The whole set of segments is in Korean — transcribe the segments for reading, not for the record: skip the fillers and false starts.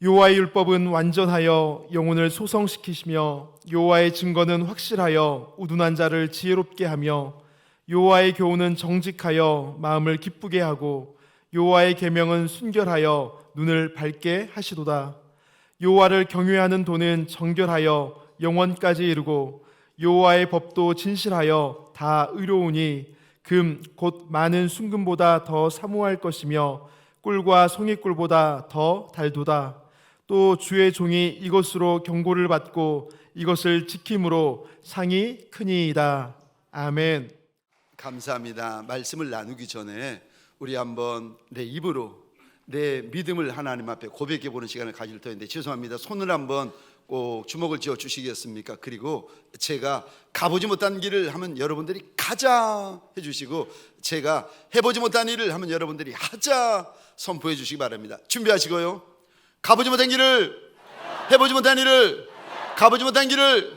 여호와의 율법은 완전하여 영혼을 소성시키시며 여호와의 증거는 확실하여 우둔한 자를 지혜롭게 하며 여호와의 교훈은 정직하여 마음을 기쁘게 하고 여호와의 계명은 순결하여 눈을 밝게 하시도다. 여호와를 경외하는 도는 정결하여 영원까지 이르고 여호와의 법도 진실하여 다 의로우니 금 곧 많은 순금보다 더 사모할 것이며 꿀과 송이꿀보다 더 달도다. 또 주의 종이 이것으로 경고를 받고 이것을 지킴으로 상이 크니이다. 아멘. 감사합니다. 말씀을 나누기 전에 우리 한번 내 입으로 내 믿음을 하나님 앞에 고백해 보는 시간을 가질 터인데, 죄송합니다. 손을 한번 꼭 주먹을 쥐어 주시겠습니까? 그리고 제가 가보지 못한 길을 하면 여러분들이 가자 해주시고, 제가 해보지 못한 일을 하면 여러분들이 하자 선포해 주시기 바랍니다. 준비하시고요. 가보지 못한 길을, 해보지 못한 일을, 가보지 못한 길을,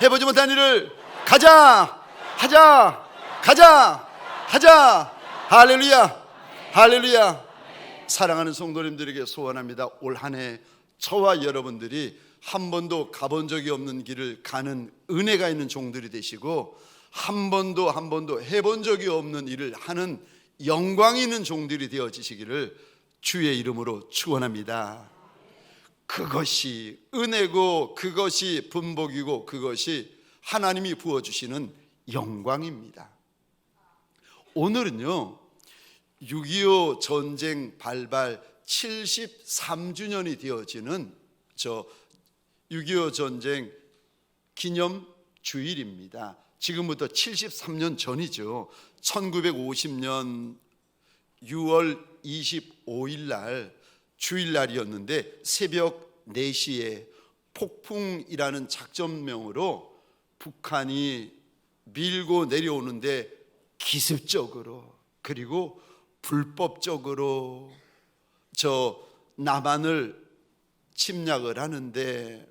해보지 못한 일을 가자, 하자, 가자, 하자. 할렐루야, 할렐루야. 사랑하는 성도님들에게 소원합니다. 올 한 해 저와 여러분들이 한 번도 가본 적이 없는 길을 가는 은혜가 있는 종들이 되시고, 한 번도 해본 적이 없는 일을 하는 영광이 있는 종들이 되어지시기를 주의 이름으로 축원합니다. 그것이 은혜고, 그것이 분복이고, 그것이 하나님이 부어주시는 영광입니다. 오늘은요, 6.25 전쟁 발발 73주년이 되어지는 6.25 전쟁 기념 주일입니다. 지금부터 73년 전이죠. 1950년 6월 25일 날 주일날이었는데, 새벽 4시에 폭풍이라는 작전명으로 북한이 밀고 내려오는데, 기습적으로 그리고 불법적으로 남한을 침략을 하는데,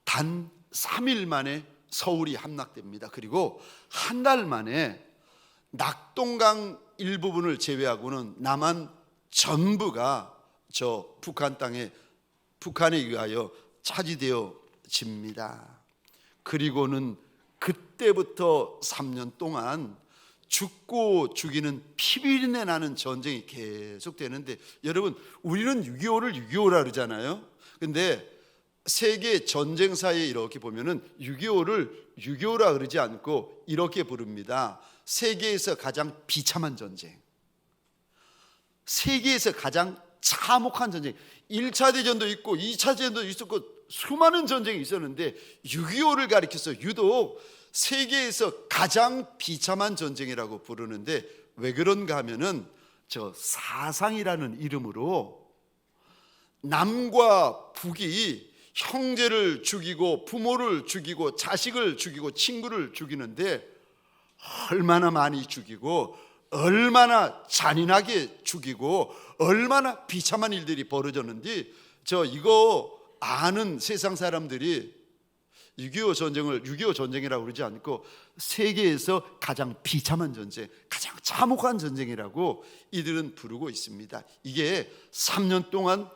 단 3일 만에 서울이 함락됩니다. 그리고 한 달 만에 낙동강 일부분을 제외하고는 남한 전부가 북한 땅에, 북한에 의하여 차지되어집니다. 그리고는 그때부터 3년 동안 죽고 죽이는 피비린내 나는 전쟁이 계속되는데, 여러분, 우리는 6.25를 6.25라 그러잖아요. 근데 세계 전쟁사에 이렇게 보면은 6.25를 6.25라 그러지 않고 이렇게 부릅니다. 세계에서 가장 비참한 전쟁, 세계에서 가장 참혹한 전쟁. 1차 대전도 있고 2차 대전도 있었고 수많은 전쟁이 있었는데, 6.25를 가리켜서 유독 세계에서 가장 비참한 전쟁이라고 부르는데, 왜 그런가 하면은 사상이라는 이름으로 남과 북이 형제를 죽이고 부모를 죽이고 자식을 죽이고 친구를 죽이는데, 얼마나 많이 죽이고 얼마나 잔인하게 죽이고 얼마나 비참한 일들이 벌어졌는지 이거 아는 세상 사람들이 6.25 전쟁을 6.25 전쟁이라고 그러지 않고 세계에서 가장 비참한 전쟁, 가장 참혹한 전쟁이라고 이들은 부르고 있습니다. 이게 3년 동안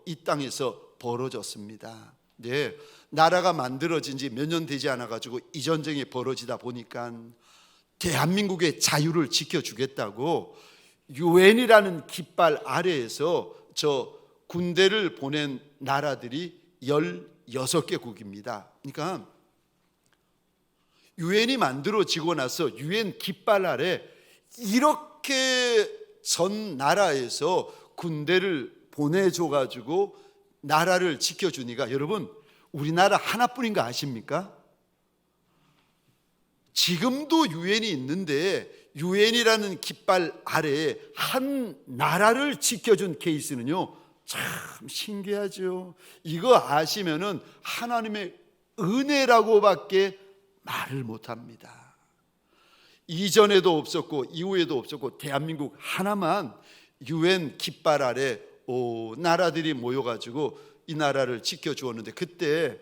이 땅에서 벌어졌습니다. 네, 나라가 만들어진 지 몇 년 되지 않아 가지고 이 전쟁이 벌어지다 보니까 대한민국의 자유를 지켜주겠다고 유엔이라는 깃발 아래에서 군대를 보낸 나라들이 16개국입니다. 그러니까 유엔이 만들어지고 나서 유엔 깃발 아래 이렇게 전 나라에서 군대를 보내줘가지고 나라를 지켜주니까, 여러분, 우리나라 하나뿐인 거 아십니까? 지금도 유엔이 있는데 유엔이라는 깃발 아래에 한 나라를 지켜준 케이스는요, 참 신기하죠. 이거 아시면은 하나님의 은혜라고밖에 말을 못합니다. 이전에도 없었고 이후에도 없었고, 대한민국 하나만 유엔 깃발 아래 나라들이 모여가지고 이 나라를 지켜주었는데, 그때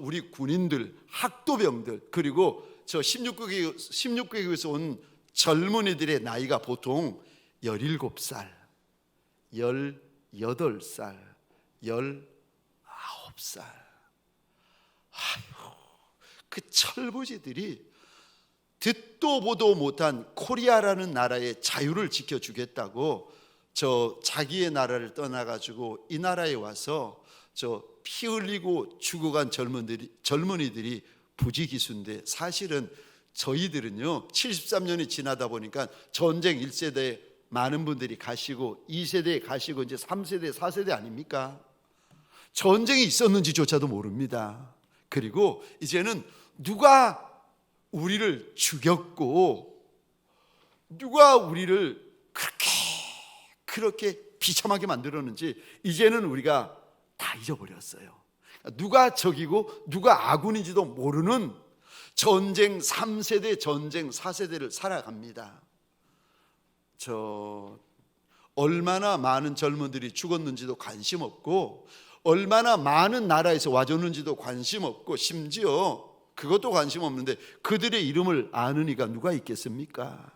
우리 군인들, 학도병들, 그리고 16개국에서 온 젊은이들의 나이가 보통 17살, 18살, 19살. 아유, 그 철부지들이 듣도 보도 못한 코리아라는 나라의 자유를 지켜주겠다고 자기의 나라를 떠나가지고 이 나라에 와서 피 흘리고 죽어간 젊은이들이 부지기수인데, 사실은 저희들은요 73년이 지나다 보니까 전쟁 1세대에 많은 분들이 가시고 2세대에 가시고 이제 3세대 4세대 아닙니까? 전쟁이 있었는지조차도 모릅니다. 그리고 이제는 누가 우리를 죽였고 누가 우리를 그렇게 비참하게 만들었는지 이제는 우리가 다 잊어버렸어요. 누가 적이고 누가 아군인지도 모르는 전쟁 3세대, 전쟁 4세대를 살아갑니다. 얼마나 많은 젊은들이 죽었는지도 관심 없고, 얼마나 많은 나라에서 와줬는지도 관심 없고, 심지어 그것도 관심 없는데 그들의 이름을 아는 이가 누가 있겠습니까?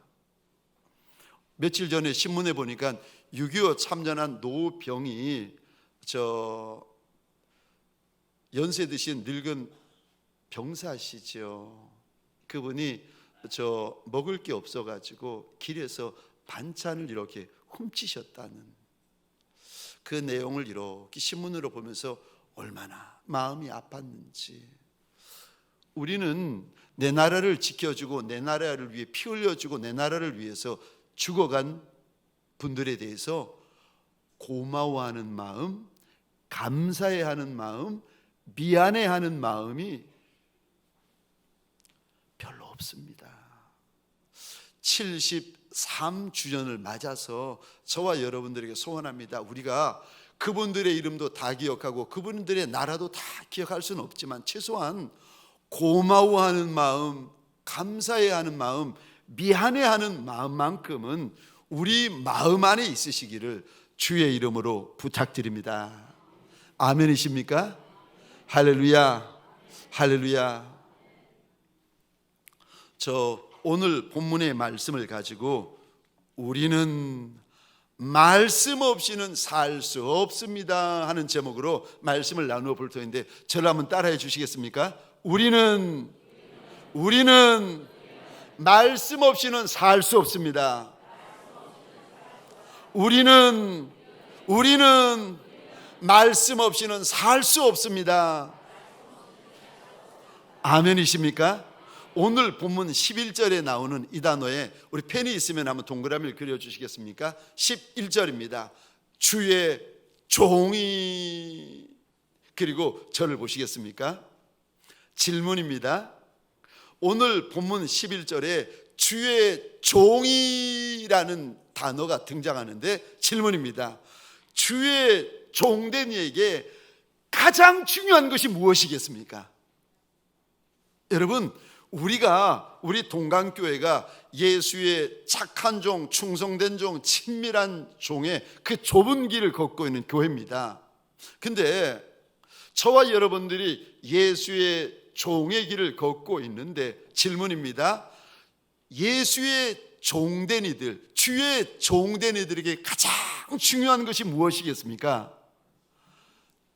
며칠 전에 신문에 보니까 6.25 참전한 노병이 연세 드신 늙은 병사시죠. 그분이 먹을 게 없어가지고 길에서 반찬을 이렇게 훔치셨다는 그 내용을 이렇게 신문으로 보면서 얼마나 마음이 아팠는지. 우리는 내 나라를 지켜주고 내 나라를 위해 피 흘려주고 내 나라를 위해서 죽어간 분들에 대해서 고마워하는 마음, 감사해하는 마음, 미안해하는 마음이 별로 없습니다. 73주년을 맞아서 저와 여러분들에게 소원합니다. 우리가 그분들의 이름도 다 기억하고 그분들의 나라도 다 기억할 수는 없지만 최소한 고마워하는 마음, 감사해하는 마음, 미안해하는 마음만큼은 우리 마음 안에 있으시기를 주의 이름으로 부탁드립니다. 아멘이십니까? 할렐루야, 할렐루야. 오늘 본문의 말씀을 가지고 우리는 말씀 없이는 살 수 없습니다 하는 제목으로 말씀을 나누어 볼 터인데, 저를 한번 따라해 주시겠습니까? 우리는 말씀 없이는 살 수 없습니다. 우리는 말씀 없이는 살 수 없습니다. 아멘이십니까? 오늘 본문 11절에 나오는 이 단어에 우리 펜이 있으면 한번 동그라미를 그려주시겠습니까? 11절입니다. 주의 종이. 그리고 저를 보시겠습니까? 질문입니다. 오늘 본문 11절에 주의 종이라는 단어가 등장하는데 질문입니다. 주의 종된 이에게 가장 중요한 것이 무엇이겠습니까? 여러분, 우리 동강교회가 예수의 착한 종, 충성된 종, 친밀한 종의 그 좁은 길을 걷고 있는 교회입니다. 근데 저와 여러분들이 예수의 종의 길을 걷고 있는데 질문입니다. 예수의 종된 이들, 주의 종된 이들에게 가장 중요한 것이 무엇이겠습니까?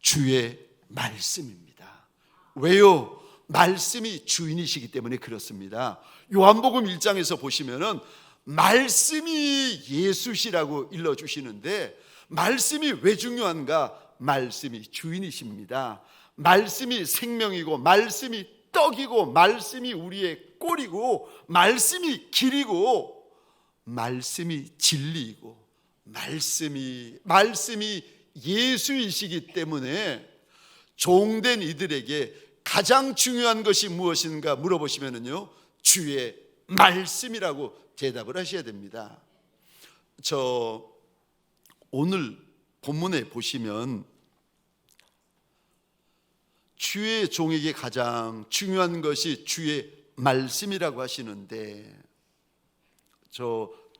주의 말씀입니다. 왜요? 말씀이 주인이시기 때문에 그렇습니다. 요한복음 1장에서 보시면은 말씀이 예수시라고 일러주시는데, 말씀이 왜 중요한가? 말씀이 주인이십니다. 말씀이 생명이고, 말씀이 떡이고, 말씀이 우리의 꼴이고, 말씀이 길이고, 말씀이 진리이고, 말씀이 예수이시기 때문에 종된 이들에게 가장 중요한 것이 무엇인가 물어보시면요, 주의 말씀이라고 대답을 하셔야 됩니다. 오늘 본문에 보시면 주의 종에게 가장 중요한 것이 주의 말씀이라고 하시는데,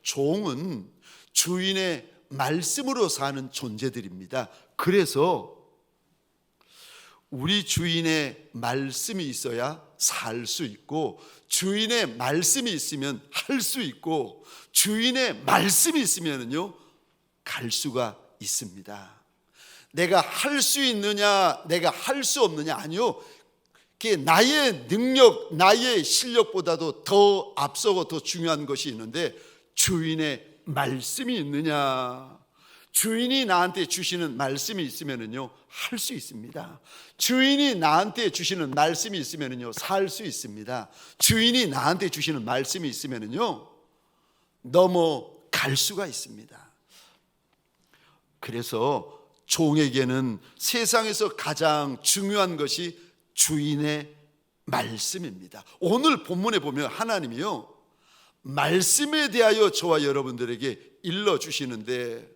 종은 주인의 말씀으로 사는 존재들입니다. 그래서 우리 주인의 말씀이 있어야 살 수 있고, 주인의 말씀이 있으면 할 수 있고, 주인의 말씀이 있으면요 갈 수가 있습니다. 내가 할 수 있느냐, 내가 할 수 없느냐, 아니요. 그게 나의 능력, 나의 실력보다도 더 앞서고 더 중요한 것이 있는데, 주인의 말씀이 있느냐. 주인이 나한테 주시는 말씀이 있으면은요, 할 수 있습니다. 주인이 나한테 주시는 말씀이 있으면은요, 살 수 있습니다. 주인이 나한테 주시는 말씀이 있으면은요, 넘어갈 수가 있습니다. 그래서 종에게는 세상에서 가장 중요한 것이 주인의 말씀입니다. 오늘 본문에 보면 하나님이요, 말씀에 대하여 저와 여러분들에게 일러주시는데,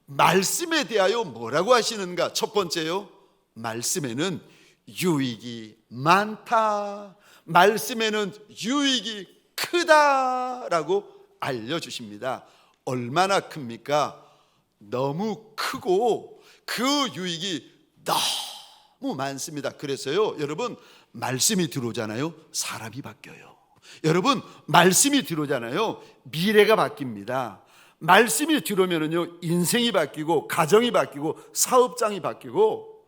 말씀에 대하여 뭐라고 하시는가? 첫 번째요, 말씀에는 유익이 많다, 말씀에는 유익이 크다라고 알려주십니다. 얼마나 큽니까? 너무 크고 그 유익이 너무 많습니다. 그래서요, 여러분, 말씀이 들어오잖아요, 사람이 바뀌어요. 여러분, 말씀이 들어오잖아요, 미래가 바뀝니다. 말씀이 들어오면은요, 인생이 바뀌고, 가정이 바뀌고, 사업장이 바뀌고,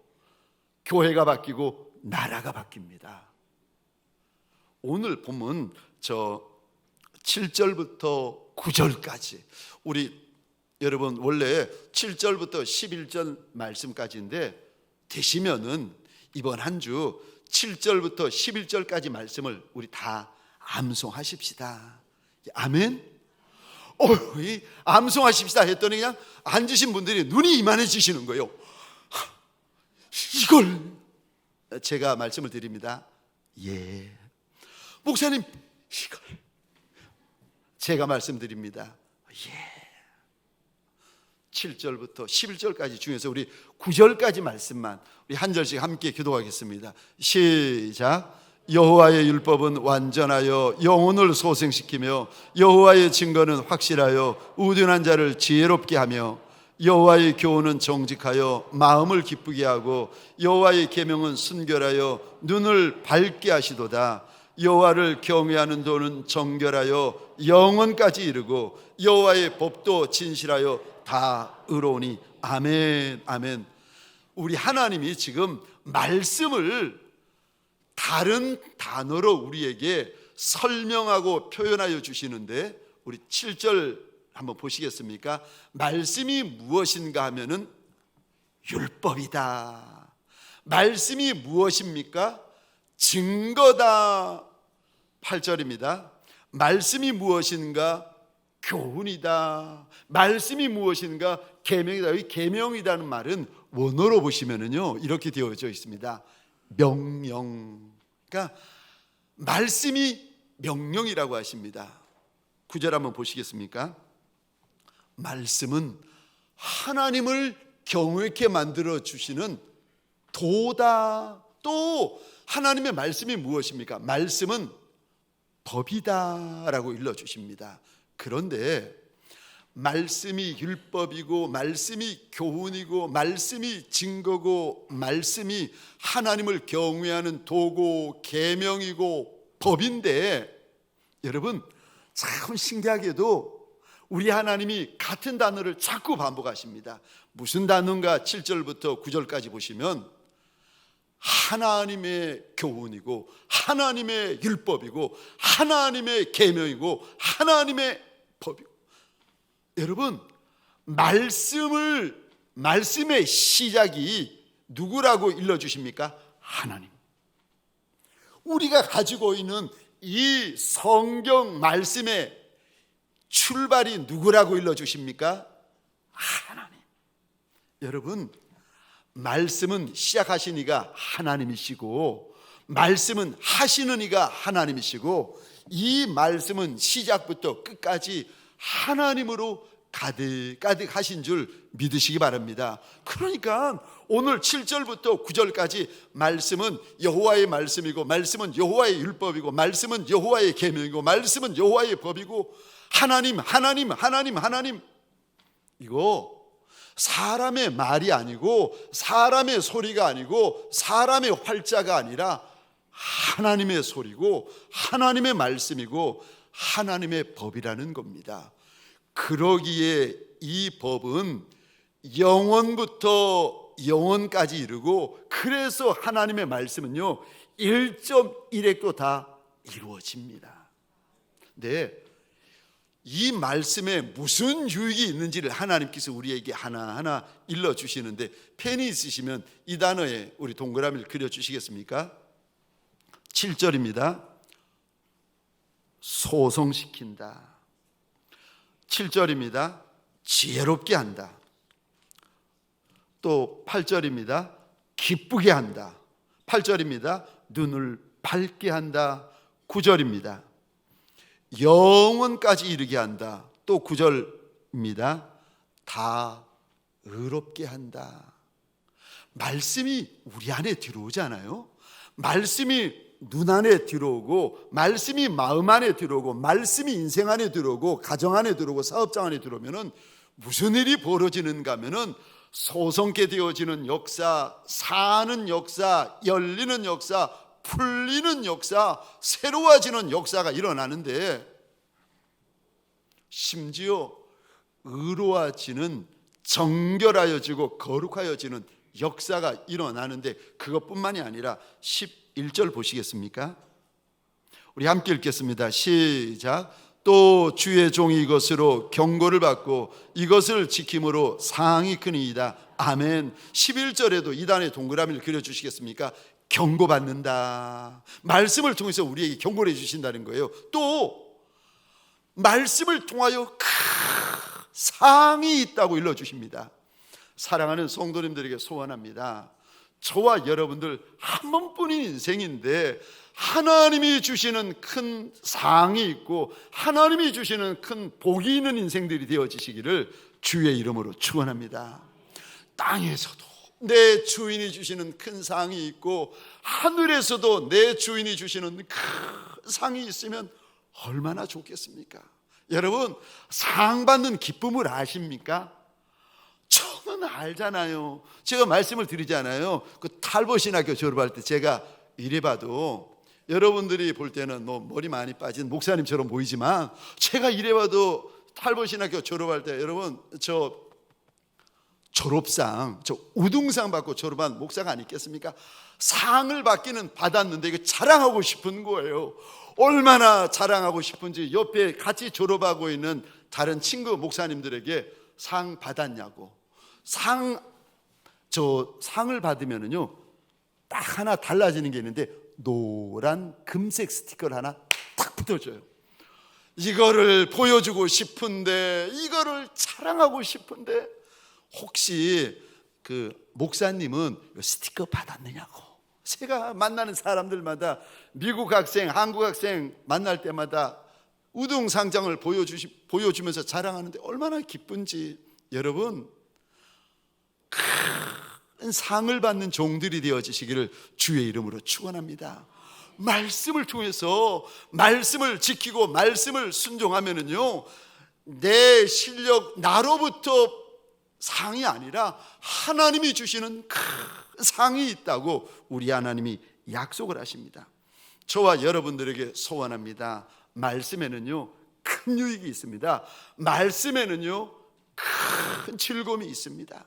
교회가 바뀌고, 나라가 바뀝니다. 오늘 보면 저 7절부터 9절까지, 우리 여러분 원래 7절부터 11절 말씀까지인데, 되시면은 이번 한 주 7절부터 11절까지 말씀을 우리 다 암송하십시다. 아멘. 이 암송하십시다 했더니 그냥 앉으신 분들이 눈이 이만해지시는 거예요. 이걸 제가 말씀을 드립니다. 예, 목사님, 이걸 제가 말씀드립니다. 예. 7절부터 11절까지 중에서 우리 9절까지 말씀만 우리 한 절씩 함께 기도하겠습니다. 시작. 여호와의 율법은 완전하여 영혼을 소생시키며 여호와의 증거는 확실하여 우둔한 자를 지혜롭게 하며 여호와의 교훈은 정직하여 마음을 기쁘게 하고 여호와의 계명은 순결하여 눈을 밝게 하시도다. 여호와를 경외하는 도는 정결하여 영원까지 이르고 여호와의 법도 진실하여 다 의로우니. 아멘, 아멘. 우리 하나님이 지금 말씀을 다른 단어로 우리에게 설명하고 표현하여 주시는데, 우리 7절 한번 보시겠습니까? 말씀이 무엇인가 하면은 율법이다. 말씀이 무엇입니까? 증거다. 8절입니다. 말씀이 무엇인가? 교훈이다. 말씀이 무엇인가? 계명이다. 이 계명이라는 말은 원어로 보시면은요, 이렇게 되어져 있습니다. 명령. 그러니까 말씀이 명령이라고 하십니다. 9절 한번 보시겠습니까? 말씀은 하나님을 경외케 만들어 주시는 도다. 또 하나님의 말씀이 무엇입니까? 말씀은 법이다라고 일러 주십니다. 그런데 말씀이 율법이고 말씀이 교훈이고 말씀이 증거고 말씀이 하나님을 경외하는 도고 계명이고 법인데, 여러분 참 신기하게도 우리 하나님이 같은 단어를 자꾸 반복하십니다. 무슨 단어인가? 7절부터 9절까지 보시면 하나님의 교훈이고 하나님의 율법이고 하나님의 계명이고 하나님의 법이고. 여러분, 말씀의 시작이 누구라고 일러주십니까? 하나님. 우리가 가지고 있는 이 성경 말씀의 출발이 누구라고 일러주십니까? 하나님. 여러분, 말씀은 시작하신 이가 하나님이시고 말씀은 하시는 이가 하나님이시고 이 말씀은 시작부터 끝까지 하나님으로 가득하신 줄 믿으시기 바랍니다. 그러니까 오늘 7절부터 9절까지 말씀은 여호와의 말씀이고 말씀은 여호와의 율법이고 말씀은 여호와의 계명이고 말씀은 여호와의 법이고 하나님. 이거 사람의 말이 아니고 사람의 소리가 아니고 사람의 활자가 아니라 하나님의 소리고 하나님의 말씀이고 하나님의 법이라는 겁니다. 그러기에 이 법은 영원부터 영원까지 이르고, 그래서 하나님의 말씀은요 1.1획도 다 이루어집니다. 네, 이 말씀에 무슨 유익이 있는지를 하나님께서 우리에게 하나하나 일러주시는데, 펜이 있으시면 이 단어에 우리 동그라미를 그려주시겠습니까? 7절입니다. 소성시킨다. 7절입니다. 지혜롭게 한다. 또 8절입니다. 기쁘게 한다. 8절입니다. 눈을 밝게 한다. 9절입니다. 영원까지 이르게 한다. 또 9절입니다. 다 의롭게 한다. 말씀이 우리 안에 들어오잖아요. 말씀이 눈 안에 들어오고, 말씀이 마음 안에 들어오고, 말씀이 인생 안에 들어오고, 가정 안에 들어오고, 사업장 안에 들어오면은 무슨 일이 벌어지는가 하면은 소성케 되어지는 역사, 사는 역사, 열리는 역사, 풀리는 역사, 새로워지는 역사가 일어나는데, 심지어 의로워지는, 정결하여지고 거룩하여지는 역사가 일어나는데, 그것뿐만이 아니라 11절 보시겠습니까? 우리 함께 읽겠습니다. 시작. 또 주의 종이 이것으로 경고를 받고 이것을 지킴으로 상이 크니이다. 아멘. 11절에도 이 단에 동그라미를 그려주시겠습니까? 경고받는다. 말씀을 통해서 우리에게 경고를 해주신다는 거예요. 또 말씀을 통하여 상이 있다고 일러주십니다. 사랑하는 성도님들에게 소원합니다. 저와 여러분들 한 번뿐인 인생인데 하나님이 주시는 큰 상이 있고 하나님이 주시는 큰 복이 있는 인생들이 되어지시기를 주의 이름으로 축원합니다. 땅에서도 내 주인이 주시는 큰 상이 있고 하늘에서도 내 주인이 주시는 큰 상이 있으면 얼마나 좋겠습니까? 여러분, 상 받는 기쁨을 아십니까? 저는 알잖아요. 제가 말씀을 드리잖아요. 그 탈보신학교 졸업할 때 제가 이래봐도, 여러분들이 볼 때는 뭐 머리 많이 빠진 목사님처럼 보이지만, 제가 이래봐도 탈보신학교 졸업할 때, 여러분 저 졸업상, 저 우등상 받고 졸업한 목사가 아니겠습니까? 상을 받기는 받았는데 이거 자랑하고 싶은 거예요. 얼마나 자랑하고 싶은지 옆에 같이 졸업하고 있는 다른 친구 목사님들에게 상 받았냐고. 상을 받으면은요 딱 하나 달라지는 게 있는데, 노란 금색 스티커를 하나 딱 붙어줘요. 이거를 보여주고 싶은데, 이거를 자랑하고 싶은데, 혹시 그 목사님은 스티커 받았느냐고. 제가 만나는 사람들마다, 미국 학생, 한국 학생 만날 때마다 우등상장을 보여주면서 자랑하는데 얼마나 기쁜지. 여러분, 큰 상을 받는 종들이 되어지시기를 주의 이름으로 축원합니다. 말씀을 통해서 말씀을 지키고 말씀을 순종하면은요, 내 실력, 나로부터 상이 아니라 하나님이 주시는 큰 상이 있다고 우리 하나님이 약속을 하십니다. 저와 여러분들에게 소원합니다. 말씀에는요 큰 유익이 있습니다. 말씀에는요 큰 즐거움이 있습니다.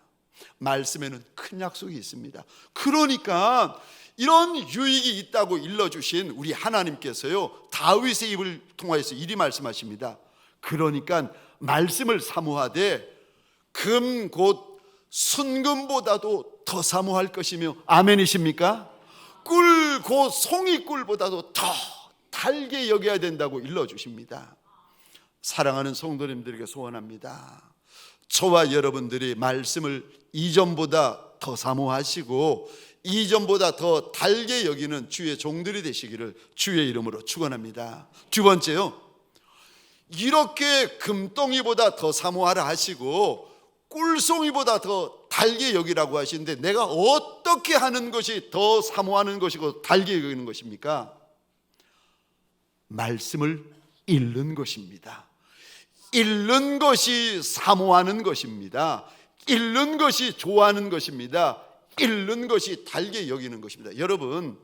말씀에는 큰 약속이 있습니다. 그러니까 이런 유익이 있다고 일러주신 우리 하나님께서요, 다윗의 입을 통하여서 이리 말씀하십니다. 그러니까 말씀을 사모하되 금 곧 순금보다도 더 사모할 것이며, 아멘이십니까? 꿀 곧 송이꿀보다도 더 달게 여겨야 된다고 일러주십니다. 사랑하는 성도님들에게 소원합니다. 저와 여러분들이 말씀을 이전보다 더 사모하시고 이전보다 더 달게 여기는 주의 종들이 되시기를 주의 이름으로 축원합니다. 두 번째요, 이렇게 금덩이보다 더 사모하라 하시고 꿀송이보다 더 달게 여기라고 하시는데, 내가 어떻게 하는 것이 더 사모하는 것이고 달게 여기는 것입니까? 말씀을 읽는 것입니다. 읽는 것이 사모하는 것입니다. 읽는 것이 좋아하는 것입니다. 읽는 것이 달게 여기는 것입니다. 여러분,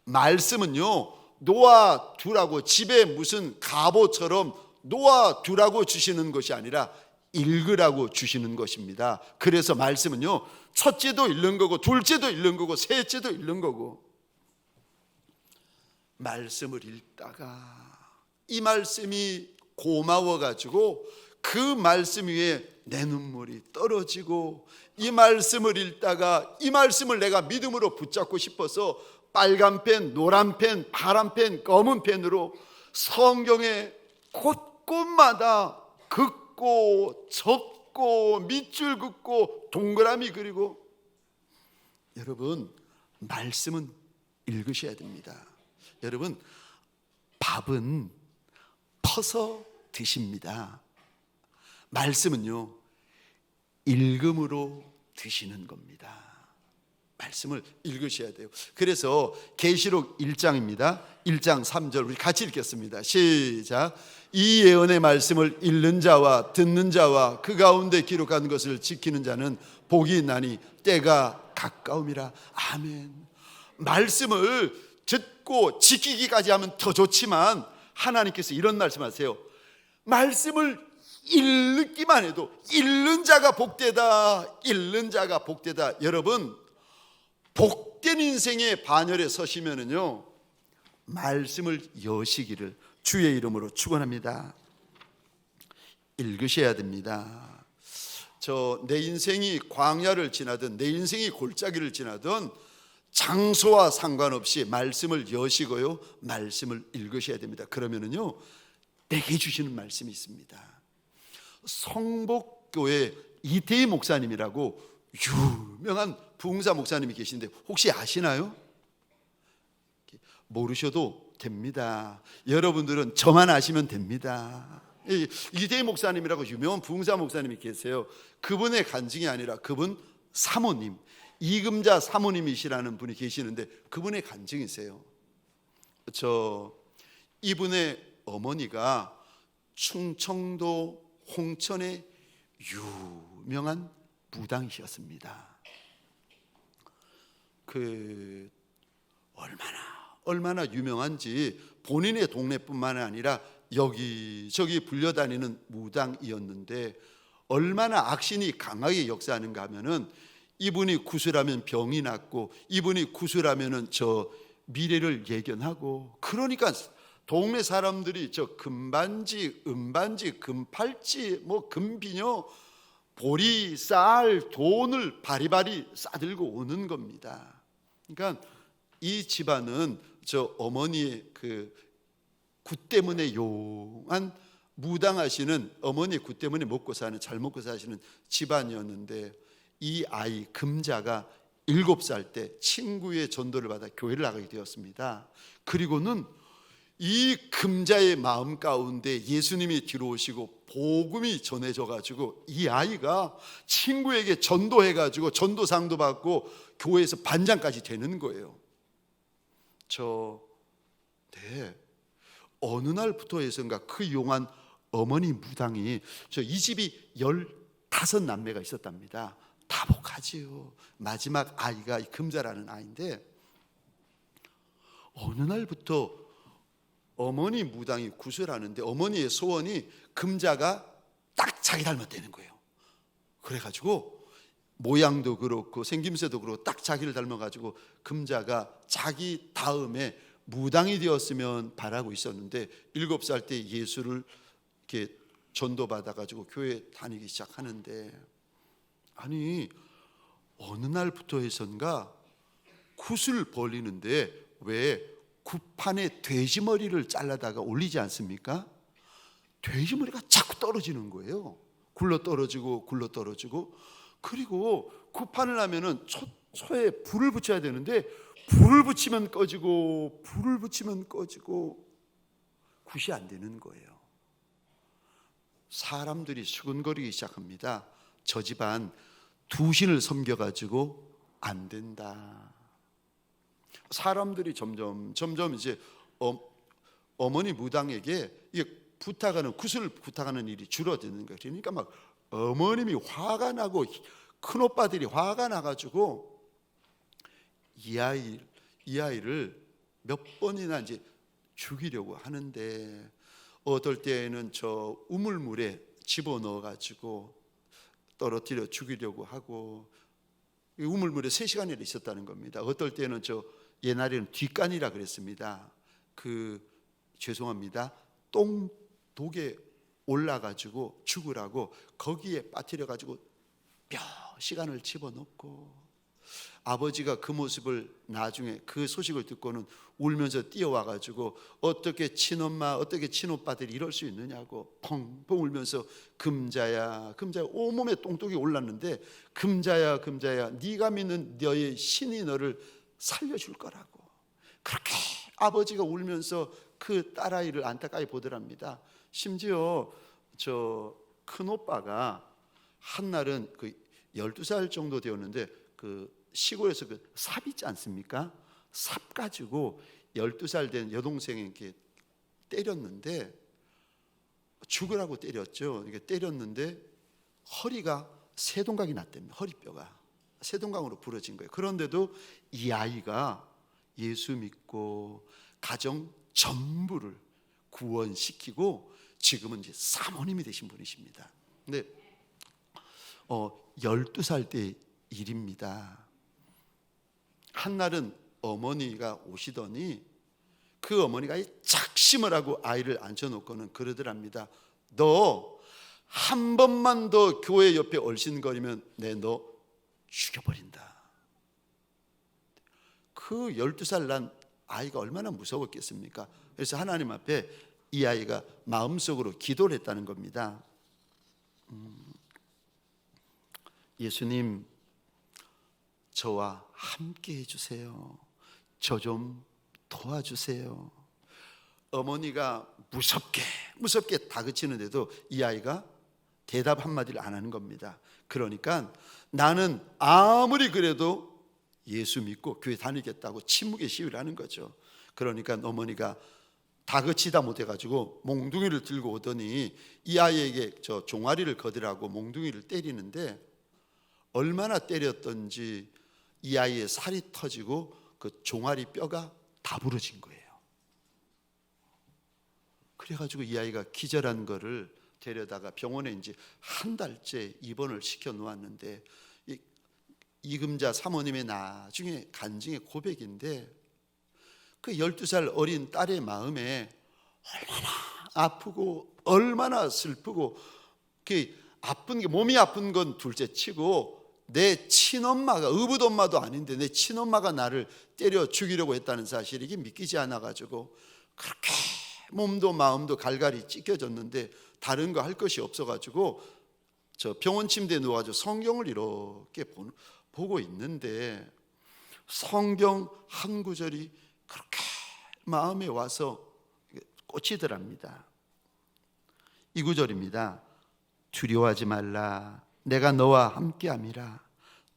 말씀은요 놓아두라고, 집에 무슨 갑옷처럼 놓아두라고 주시는 것이 아니라 읽으라고 주시는 것입니다. 그래서 말씀은요, 첫째도 읽는 거고 둘째도 읽는 거고 셋째도 읽는 거고, 말씀을 읽다가 이 말씀이 고마워가지고 그 말씀 위에 내 눈물이 떨어지고, 이 말씀을 읽다가 이 말씀을 내가 믿음으로 붙잡고 싶어서 빨간 펜, 노란 펜, 파란 펜, 검은 펜으로 성경의 곳곳마다 긋고 적고 밑줄 긋고 동그라미 그리고, 여러분 말씀은 읽으셔야 됩니다. 여러분 밥은 퍼서 드십니다. 말씀은요 읽음으로 드시는 겁니다. 말씀을 읽으셔야 돼요. 그래서 계시록 1장입니다. 1장 3절 우리 같이 읽겠습니다. 시작. 이 예언의 말씀을 읽는 자와 듣는 자와 그 가운데 기록한 것을 지키는 자는 복이 있나니 때가 가까움이라. 아멘. 말씀을 듣고 지키기까지 하면 더 좋지만 하나님께서 이런 말씀하세요. 말씀을 읽기만 해도 읽는 자가 복되다, 읽는 자가 복되다. 여러분 복된 인생의 반열에 서시면은요 말씀을 여시기를 주의 이름으로 축원합니다. 읽으셔야 됩니다. 내 인생이 광야를 지나든 내 인생이 골짜기를 지나든 장소와 상관없이 말씀을 여시고요 말씀을 읽으셔야 됩니다. 그러면은요 내게 주시는 말씀이 있습니다. 성복교회 이태희 목사님이라고 유명한 부흥사 목사님이 계신데 혹시 아시나요? 모르셔도 됩니다. 여러분들은 저만 아시면 됩니다. 이태희 목사님이라고 유명한 부흥사 목사님이 계세요. 그분의 간증이 아니라 그분 사모님, 이금자 사모님이시라는 분이 계시는데 그분의 간증이세요. 이분의 어머니가 충청도 홍천의 유명한 무당이셨습니다. 얼마나 유명한지 본인의 동네뿐만 아니라 여기저기 불려다니는 무당이었는데, 얼마나 악신이 강하게 역사하는가 하면은 이분이 구슬하면 병이 낫고, 이분이 구슬하면은 미래를 예견하고, 그러니까 동네 사람들이 금반지, 은반지, 금팔찌, 금비녀, 보리, 쌀, 돈을 바리바리 싸들고 오는 겁니다. 그러니까 이 집안은 어머니의 굿 때문에 용한 무당하시는, 어머니의 굿 때문에 잘 먹고 사시는 집안이었는데, 이 아이 금자가 7살 때 친구의 전도를 받아 교회를 나가게 되었습니다. 그리고는 이 금자의 마음 가운데 예수님이 들어오시고 복음이 전해져 가지고 이 아이가 친구에게 전도해 가지고 전도상도 받고 교회에서 반장까지 되는 거예요. 어느 날부터 해서인가 그 용한 어머니 무당이, 이 집이 15남매가 있었답니다. 다복하지요. 마지막 아이가 이 금자라는 아이인데, 어느 날부터 어머니 무당이 구슬하는데 어머니의 소원이 금자가 딱 자기 닮았다는 거예요. 그래가지고 모양도 그렇고 생김새도 그렇고 딱 자기를 닮아가지고 금자가 자기 다음에 무당이 되었으면 바라고 있었는데, 7살 때 예수를 이렇게 전도받아가지고 교회 다니기 시작하는데, 아니 어느 날부터 해선가 굿을 벌리는데, 왜 굿판에 돼지머리를 잘라다가 올리지 않습니까? 돼지머리가 자꾸 떨어지는 거예요. 굴러 떨어지고 굴러 떨어지고. 그리고 굿판을 하면은 초에 불을 붙여야 되는데 불을 붙이면 꺼지고 불을 붙이면 꺼지고 굿이 안 되는 거예요. 사람들이 수근거리기 시작합니다. 저 집안 두신을 섬겨가지고 안 된다. 사람들이 점점 이제 어머니 무당에게 굿을 부탁하는 일이 줄어드는 거예요. 그러니까 막 어머님이 화가 나고 큰 오빠들이 화가 나가지고 이 아이를 몇 번이나 이제 죽이려고 하는데, 어떨 때에는 우물물에 집어넣어 가지고 떨어뜨려 죽이려고 하고, 우물물에 3시간이나 있었다는 겁니다. 어떨 때는 옛날에는 뒷간이라 그랬습니다. 죄송합니다, 똥독에 올라가지고 죽으라고 거기에 빠뜨려가지고 몇 시간을 집어넣고, 아버지가 그 모습을 나중에 그 소식을 듣고는 울면서 뛰어와가지고 어떻게 친엄마 어떻게 친오빠들이 이럴 수 있느냐고 펑펑 울면서 금자야 금자야, 온몸에 똥독이 올랐는데 금자야 금자야, 네가 믿는 너의 신이 너를 살려줄 거라고, 그렇게 아버지가 울면서 그 딸아이를 안타까이 보더랍니다. 심지어 큰오빠가 한날은 12살 정도 되었는데 시골에서 삽 있지 않습니까? 삽 가지고 12살 된 여동생에게 때렸는데, 죽으라고 때렸죠. 이게 때렸는데 허리가 세동각이 났답니다. 허리뼈가 세동각으로 부러진 거예요. 그런데도 이 아이가 예수 믿고 가정 전부를 구원시키고 지금은 이제 사모님이 되신 분이십니다. 근데 12살 때 일입니다. 한날은 어머니가 오시더니 그 어머니가 작심을 하고 아이를 앉혀놓고는 그러더랍니다. 너 한 번만 더 교회 옆에 얼씬거리면 너 죽여버린다. 그 12살 난 아이가 얼마나 무서웠겠습니까? 그래서 하나님 앞에 이 아이가 마음속으로 기도를 했다는 겁니다. 예수님, 저와 함께 해주세요. 저 좀 도와주세요. 어머니가 무섭게 다그치는데도 이 아이가 대답 한마디를 안 하는 겁니다. 그러니까 나는 아무리 그래도 예수 믿고 교회 다니겠다고 침묵의 시위를 하는 거죠. 그러니까 어머니가 다그치다 못해가지고 몽둥이를 들고 오더니 이 아이에게 종아리를 거두라고 몽둥이를 때리는데, 얼마나 때렸던지 이 아이의 살이 터지고 그 종아리 뼈가 다 부러진 거예요. 그래가지고 이 아이가 기절한 거를 데려다가 병원에 이제 한 달째 입원을 시켜 놓았는데, 이금자 사모님의 나중에 간증의 고백인데, 그 12살 어린 딸의 마음에 얼마나 아프고 얼마나 슬프고, 아픈 게, 몸이 아픈 건 둘째 치고 내 친엄마가, 의붓엄마도 아닌데 내 친엄마가 나를 때려 죽이려고 했다는 사실이 이게 믿기지 않아가지고 그렇게 몸도 마음도 갈갈이 찢겨졌는데 다른 거 할 것이 없어가지고 병원 침대에 누워가지고 성경을 이렇게 보고 있는데, 성경 한 구절이 그렇게 마음에 와서 꽂히더랍니다. 이 구절입니다. 두려워하지 말라, 내가 너와 함께함이라.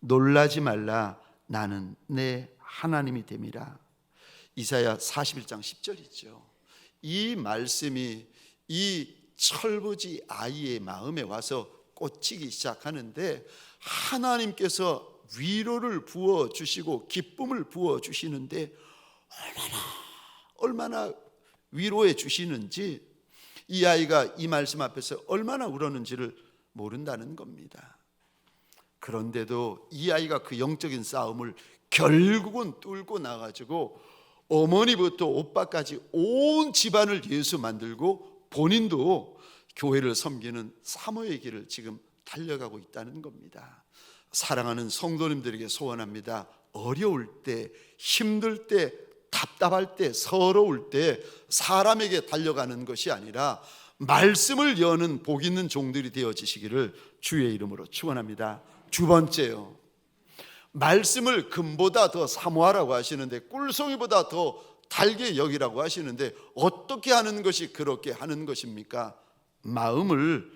놀라지 말라, 나는 내 하나님이 됨이라. 이사야 41장 10절이죠. 이 말씀이 이 철부지 아이의 마음에 와서 꽂히기 시작하는데, 하나님께서 위로를 부어주시고 기쁨을 부어주시는데 얼마나 위로해 주시는지, 이 아이가 이 말씀 앞에서 얼마나 울었는지를 모른다는 겁니다. 그런데도 이 아이가 그 영적인 싸움을 결국은 뚫고 나가지고 어머니부터 오빠까지 온 집안을 예수 만들고 본인도 교회를 섬기는 사모의 길을 지금 달려가고 있다는 겁니다. 사랑하는 성도님들에게 소원합니다. 어려울 때, 힘들 때, 답답할 때, 서러울 때 사람에게 달려가는 것이 아니라 말씀을 여는 복 있는 종들이 되어지시기를 주의 이름으로 축원합니다. 두 번째요, 말씀을 금보다 더 사모하라고 하시는데, 꿀송이보다 더 달게 여기라고 하시는데, 어떻게 하는 것이 그렇게 하는 것입니까? 마음을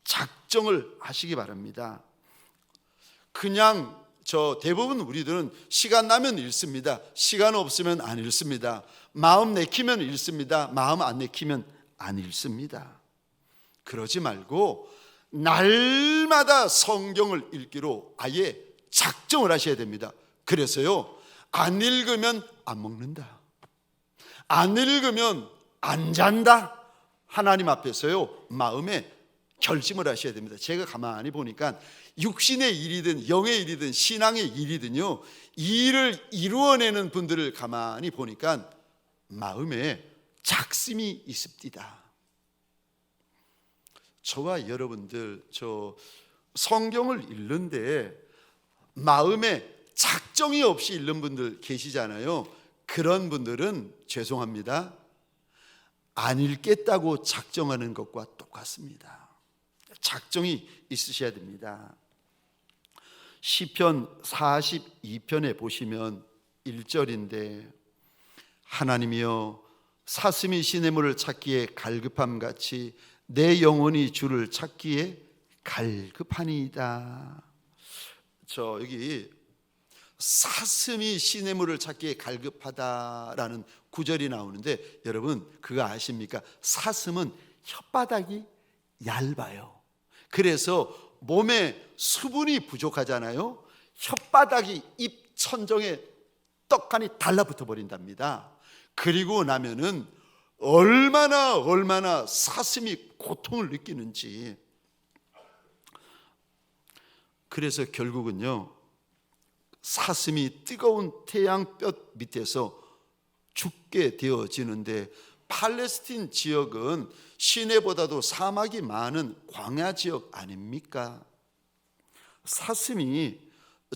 작정을 하시기 바랍니다. 그냥 대부분 우리들은 시간 나면 읽습니다. 시간 없으면 안 읽습니다. 마음 내키면 읽습니다. 마음 안 내키면 안 읽습니다. 그러지 말고 날마다 성경을 읽기로 아예 작정을 하셔야 됩니다. 그래서요, 안 읽으면 안 먹는다, 안 읽으면 안 잔다, 하나님 앞에서요 마음에 결심을 하셔야 됩니다. 제가 가만히 보니까 육신의 일이든 영의 일이든 신앙의 일이든요, 이 일을 이루어내는 분들을 가만히 보니까 마음에 작심이 있습니다. 저와 여러분들, 저 성경을 읽는데 마음에 작정이 없이 읽는 분들 계시잖아요. 그런 분들은 죄송합니다, 안 읽겠다고 작정하는 것과 똑같습니다. 작정이 있으셔야 됩니다. 시편 42편에 보시면 1절인데, 하나님이여 사슴이 시냇물을 찾기에 갈급함같이 내 영혼이 주를 찾기에 갈급하니이다. 저 여기 사슴이 시냇물을 찾기에 갈급하다라는 구절이 나오는데, 여러분 그거 아십니까? 사슴은 혓바닥이 얇아요. 그래서 몸에 수분이 부족하잖아요. 혓바닥이 입 천정에 떡하니 달라붙어 버린답니다. 그리고 나면은 얼마나 사슴이 고통을 느끼는지. 그래서 결국은요, 사슴이 뜨거운 태양볕 밑에서 죽게 되어지는데, 팔레스틴 지역은 시내보다도 사막이 많은 광야 지역 아닙니까? 사슴이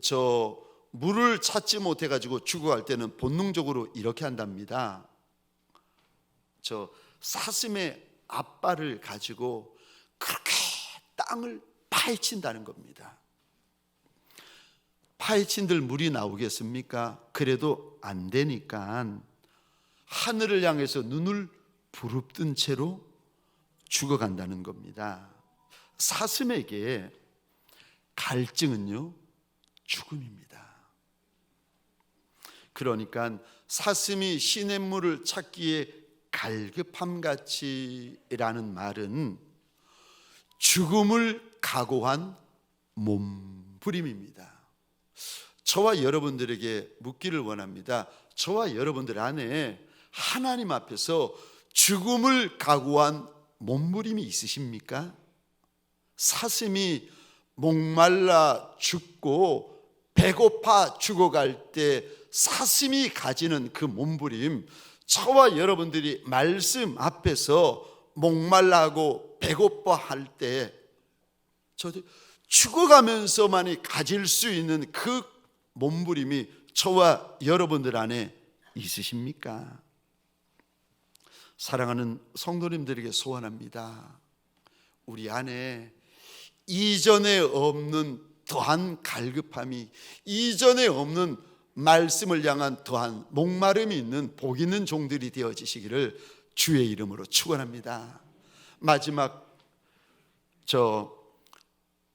저 물을 찾지 못해 가지고 죽어갈 때는 본능적으로 이렇게 한답니다. 저 사슴의 앞발을 가지고 그렇게 땅을 파헤친다는 겁니다. 파헤친들 물이 나오겠습니까? 그래도 안 되니까 하늘을 향해서 눈을 부릅뜬 채로 죽어간다는 겁니다. 사슴에게 갈증은요, 죽음입니다. 그러니까 사슴이 시냇물을 찾기에 갈급함같이라는 말은 죽음을 각오한 몸부림입니다. 저와 여러분들에게 묻기를 원합니다. 저와 여러분들 안에 하나님 앞에서 죽음을 각오한 몸부림이 있으십니까? 사슴이 목말라 죽고 배고파 죽어갈 때 사슴이 가지는 그 몸부림, 저와 여러분들이 말씀 앞에서 목말라하고 배고파할 때 죽어가면서만이 가질 수 있는 그 몸부림이 저와 여러분들 안에 있으십니까? 사랑하는 성도님들에게 소원합니다. 우리 안에 이전에 없는 더한 갈급함이, 이전에 없는 말씀을 향한 더한 목마름이 있는 복 있는 종들이 되어지시기를 주의 이름으로 축원합니다. 마지막, 저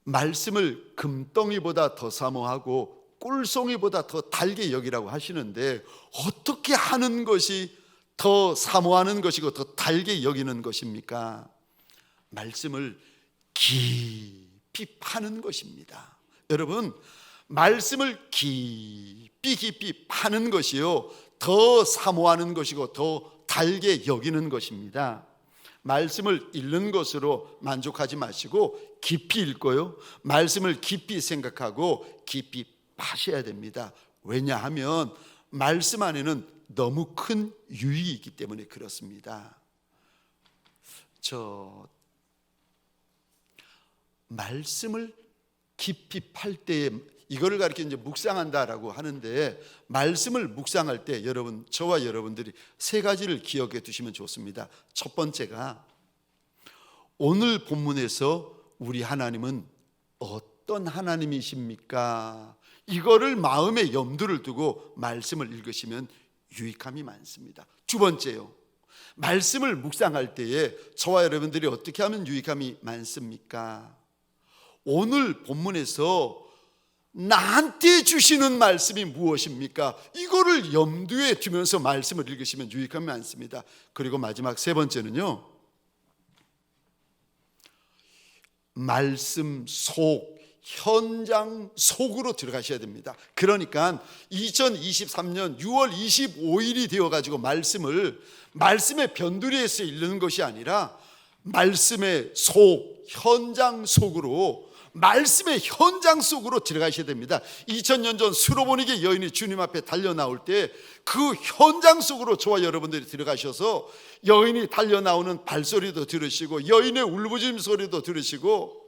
말씀을 금덩이보다 더 사모하고 꿀송이보다 더 달게 여기라고 하시는데, 어떻게 하는 것이 더 사모하는 것이고 더 달게 여기는 것입니까? 말씀을 깊이 파는 것입니다. 여러분, 말씀을 깊이 파는 것이요, 더 사모하는 것이고 더 달게 여기는 것입니다. 말씀을 읽는 것으로 만족하지 마시고 깊이 읽고요, 말씀을 깊이 생각하고 깊이 파셔야 됩니다. 왜냐하면 말씀 안에는 너무 큰 유익이 있기 때문에 그렇습니다. 저 말씀을 깊이 팔 때에 이거를 가리켜 이제 묵상한다라고 하는데, 말씀을 묵상할 때 여러분, 저와 여러분들이 세 가지를 기억해 두시면 좋습니다. 첫 번째가, 오늘 본문에서 우리 하나님은 어떤 하나님이십니까? 이거를 마음에 염두를 두고 말씀을 읽으시면 유익함이 많습니다. 두 번째요, 말씀을 묵상할 때에 저와 여러분들이 어떻게 하면 유익함이 많습니까? 오늘 본문에서 나한테 주시는 말씀이 무엇입니까? 이거를 염두에 두면서 말씀을 읽으시면 유익함이 많습니다. 그리고 마지막 세 번째는요, 말씀 속, 현장 속으로 들어가셔야 됩니다. 그러니까 2023년 6월 25일이 되어가지고 말씀의 변두리에서 읽는 것이 아니라 말씀의 속, 현장 속으로, 말씀의 현장 속으로 들어가셔야 됩니다. 2000년 전 수로보니게 여인이 주님 앞에 달려 나올 때 그 현장 속으로 저와 여러분들이 들어가셔서 여인이 달려 나오는 발소리도 들으시고 여인의 울부짖음 소리도 들으시고,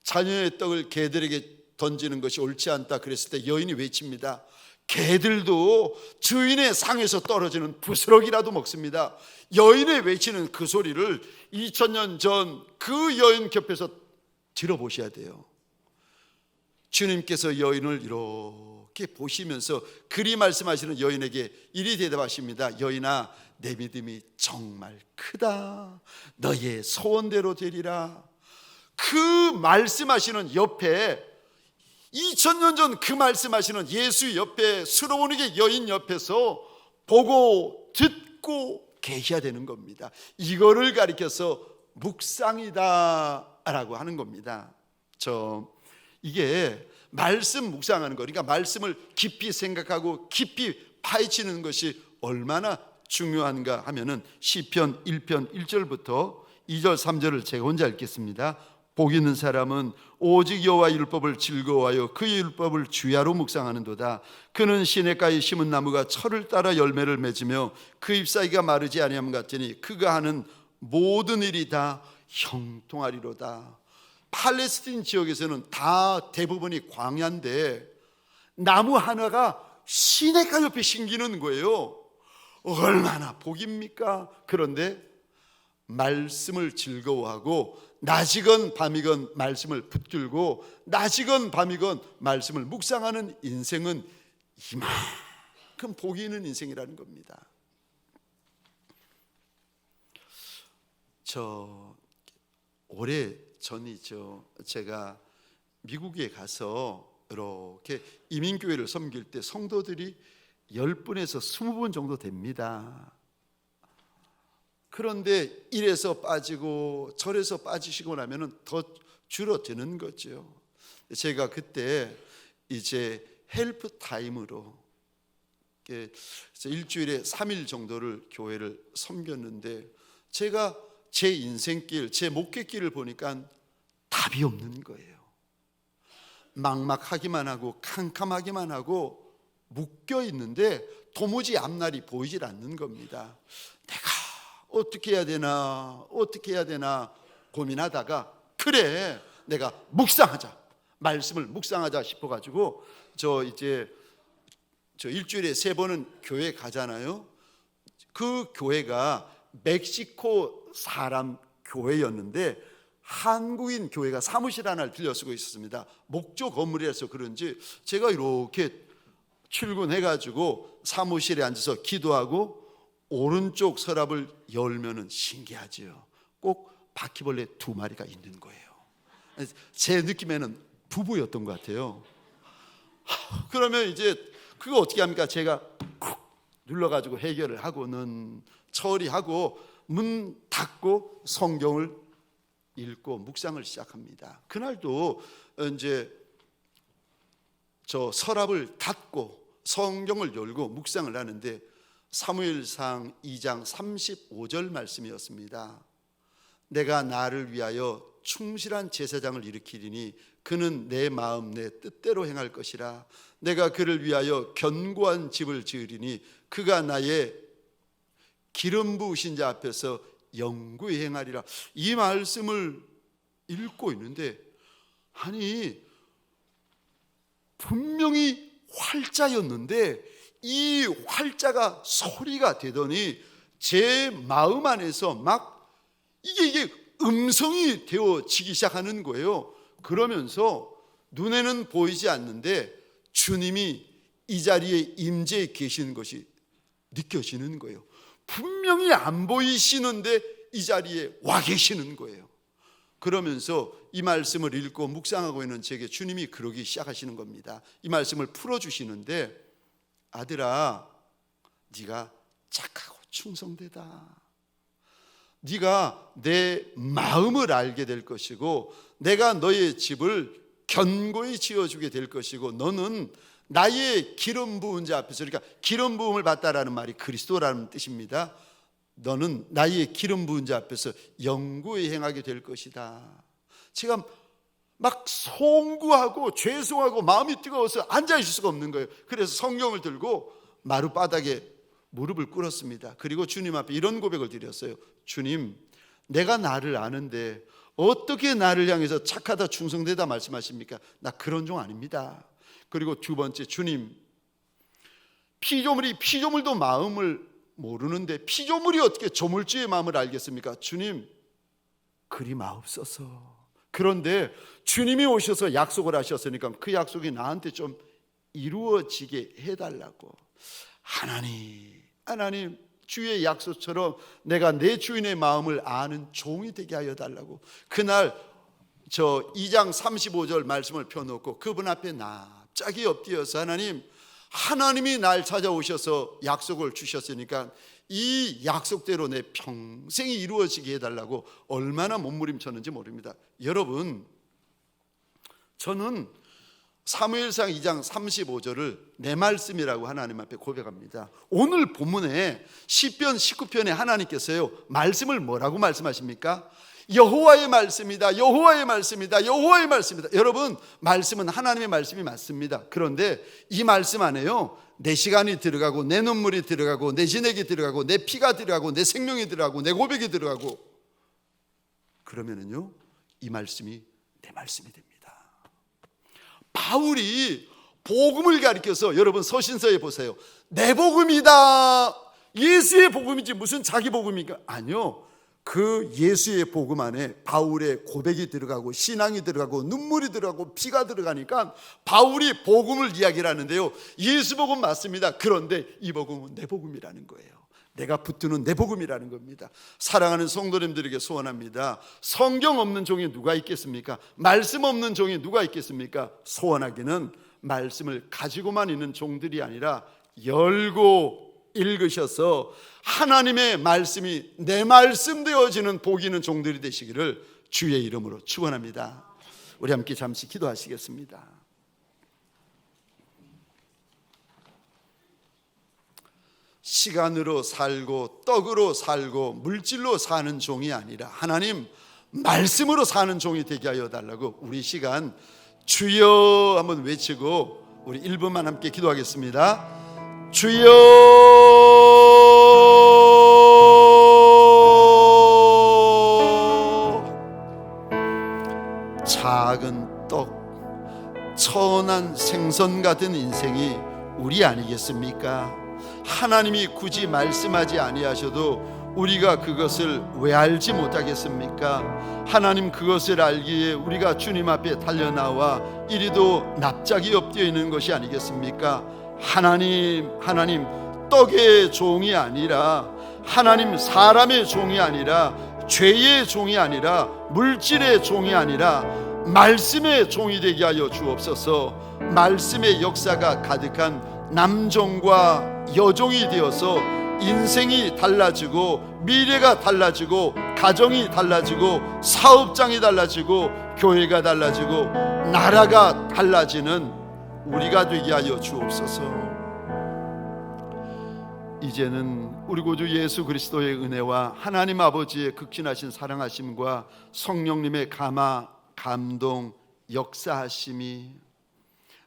자녀의 떡을 개들에게 던지는 것이 옳지 않다 그랬을 때 여인이 외칩니다. 개들도 주인의 상에서 떨어지는 부스러기라도 먹습니다. 여인의 외치는 그 소리를 2000년 전 그 여인 곁에서 들어보셔야 돼요. 주님께서 여인을 이렇게 보시면서 그리 말씀하시는 여인에게 이리 대답하십니다. 여인아, 내 믿음이 정말 크다. 너의 소원대로 되리라. 그 말씀하시는 옆에, 2000년 전 그 말씀하시는 예수 옆에, 수로보니게 여인 옆에서 보고 듣고 계셔야 되는 겁니다. 이거를 가리켜서 묵상이다 라고 하는 겁니다. 이게 말씀 묵상하는 거, 그러니까 말씀을 깊이 생각하고 깊이 파헤치는 것이 얼마나 중요한가 하면은 시편 1편 1절부터 2절 3절을 제가 혼자 읽겠습니다. 복 있는 사람은 오직 여호와의 율법을 즐거워하여 그의 율법을 주야로 묵상하는도다. 그는 시냇가에 심은 나무가 철을 따라 열매를 맺으며 그 잎사귀가 마르지 아니함 같으니 그가 하는 모든 일이 다 형통하리로다. 팔레스틴 지역에서는 다 대부분이 광야인데 나무 하나가 시냇가 옆에 심기는 거예요. 얼마나 복입니까? 그런데 말씀을 즐거워하고 낮이건 밤이건 말씀을 붙들고 낮이건 밤이건 말씀을 묵상하는 인생은 이만큼 복이 있는 인생이라는 겁니다. 올해 전이죠. 제가 미국에 가서 이렇게 이민교회를 섬길 때 성도들이 10분에서 20분 정도 됩니다. 그런데 이래서 빠지고 저래서 빠지시고 나면은 더 줄어드는 거죠. 제가 그때 이제 헬프 타임으로 일주일에 3일 정도를 교회를 섬겼는데 제가 제 인생길, 제 목회길을 보니까 답이 없는 거예요. 막막하기만 하고 캄캄하기만 하고 묶여 있는데 도무지 앞날이 보이질 않는 겁니다. 내가 어떻게 해야 되나 고민하다가 그래, 내가 묵상하자, 말씀을 묵상하자 싶어가지고 저 일주일에 3번은 교회 가잖아요. 그 교회가 멕시코 사람 교회였는데 한국인 교회가 사무실 하나를 빌려 쓰고 있었습니다. 목조 건물이라서 그런지 제가 이렇게 출근해가지고 사무실에 앉아서 기도하고 오른쪽 서랍을 열면은 신기하지요. 꼭 바퀴벌레 2마리가 있는 거예요. 제 느낌에는 부부였던 것 같아요. 그러면 이제 그거 어떻게 합니까? 제가 쿡 눌러가지고 해결을 하고는 처리하고 문 닫고 성경을 읽고 묵상을 시작합니다. 그날도 이제 저 서랍을 닫고 성경을 열고 묵상을 하는데 사무엘상 2장 35절 말씀이었습니다. 내가 나를 위하여 충실한 제사장을 일으키리니 그는 내 마음 내 뜻대로 행할 것이라. 내가 그를 위하여 견고한 집을 지으리니 그가 나의 기름 부으신 자 앞에서 영구히 행하리라. 이 말씀을 읽고 있는데 아니 분명히 활자였는데 이 활자가 소리가 되더니 제 마음 안에서 막 이게 음성이 되어지기 시작하는 거예요. 그러면서 눈에는 보이지 않는데 주님이 이 자리에 임재해 계시는 것이 느껴지는 거예요. 분명히 안 보이시는데 이 자리에 와 계시는 거예요. 그러면서 이 말씀을 읽고 묵상하고 있는 제게 주님이 그러기 시작하시는 겁니다. 이 말씀을 풀어주시는데 아들아, 네가 착하고 충성되다. 네가 내 마음을 알게 될 것이고 내가 너의 집을 견고히 지어주게 될 것이고 너는 나의 기름 부은 자 앞에서, 그러니까 기름 부음을 받다라는 말이 그리스도라는 뜻입니다. 너는 나의 기름 부은 자 앞에서 영구히 행하게 될 것이다. 제가 막 송구하고 죄송하고 마음이 뜨거워서 앉아있을 수가 없는 거예요. 그래서 성경을 들고 마룻바닥에 무릎을 꿇었습니다. 그리고 주님 앞에 이런 고백을 드렸어요. 주님, 내가 나를 아는데 어떻게 나를 향해서 착하다 충성되다 말씀하십니까? 나 그런 종 아닙니다. 그리고 두 번째, 주님, 피조물도 마음을 모르는데 피조물이 어떻게 조물주의 마음을 알겠습니까? 주님, 그리 마옵소서. 그런데 주님이 오셔서 약속을 하셨으니까 그 약속이 나한테 좀 이루어지게 해달라고. 하나님, 주의 약속처럼 내가 내 주인의 마음을 아는 종이 되게 하여 달라고. 그날 저 2장 35절 말씀을 펴놓고 그분 앞에 납작이 엎드려서 하나님이 날 찾아오셔서 약속을 주셨으니까 이 약속대로 내 평생이 이루어지게 해달라고 얼마나 몸부림쳤는지 모릅니다. 여러분, 저는 사무엘상 2장 35절을 내 말씀이라고 하나님 앞에 고백합니다. 오늘 본문에 시편 19편에 하나님께서요, 말씀을 뭐라고 말씀하십니까? 여호와의 말씀이다, 여호와의 말씀이다, 여호와의 말씀이다. 여러분, 말씀은 하나님의 말씀이 맞습니다. 그런데 이 말씀 안에요, 내 시간이 들어가고 내 눈물이 들어가고 내 진액이 들어가고 내 피가 들어가고 내 생명이 들어가고 내 고백이 들어가고, 그러면은요, 이 말씀이 내 말씀이 됩니다. 바울이 복음을 가리켜서, 여러분 서신서에 보세요, 내 복음이다, 예수의 복음이지 무슨 자기 복음입니까? 아니요, 그 예수의 복음 안에 바울의 고백이 들어가고 신앙이 들어가고 눈물이 들어가고 피가 들어가니까 바울이 복음을 이야기를 하는데요, 예수 복음 맞습니다. 그런데 이 복음은 내 복음이라는 거예요. 내가 붙드는 내 복음이라는 겁니다. 사랑하는 성도님들에게 소원합니다. 성경 없는 종이 누가 있겠습니까? 말씀 없는 종이 누가 있겠습니까? 소원하기는 말씀을 가지고만 있는 종들이 아니라 열고 읽으셔서 하나님의 말씀이 내 말씀 되어지는 복 있는 종들이 되시기를 주의 이름으로 축원합니다. 우리 함께 잠시 기도하시겠습니다. 시간으로 살고 떡으로 살고 물질로 사는 종이 아니라 하나님 말씀으로 사는 종이 되게 하여 달라고, 우리 시간 주여 한번 외치고 우리 1분만 함께 기도하겠습니다. 주여, 작은 떡, 천한 생선 같은 인생이 우리 아니겠습니까? 하나님이 굳이 말씀하지 아니하셔도 우리가 그것을 왜 알지 못하겠습니까? 하나님, 그것을 알기에 우리가 주님 앞에 달려나와 이리도 납작이 엎드려 있는 것이 아니겠습니까? 하나님, 떡의 종이 아니라, 하나님 사람의 종이 아니라, 죄의 종이 아니라, 물질의 종이 아니라 말씀의 종이 되게 하여 주옵소서. 말씀의 역사가 가득한 남종과 여종이 되어서 인생이 달라지고 미래가 달라지고 가정이 달라지고 사업장이 달라지고 교회가 달라지고 나라가 달라지는 우리가 되게 하여 주옵소서. 이제는 우리 구주 예수 그리스도의 은혜와 하나님 아버지의 극진하신 사랑하심과 성령님의 감화, 감동, 역사하심이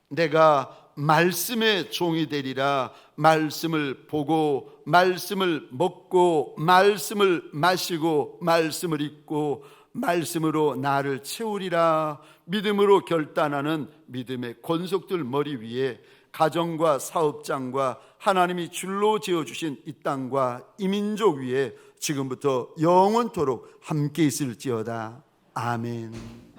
내가 말씀의 종이 되리라, 말씀을 보고 말씀을 먹고 말씀을 마시고 말씀을 읽고 말씀으로 나를 채우리라 믿음으로 결단하는 믿음의 권속들 머리 위에 가정과 사업장과 하나님이 줄로 지어주신 이 땅과 이 민족 위에 지금부터 영원토록 함께 있을지어다. 아멘.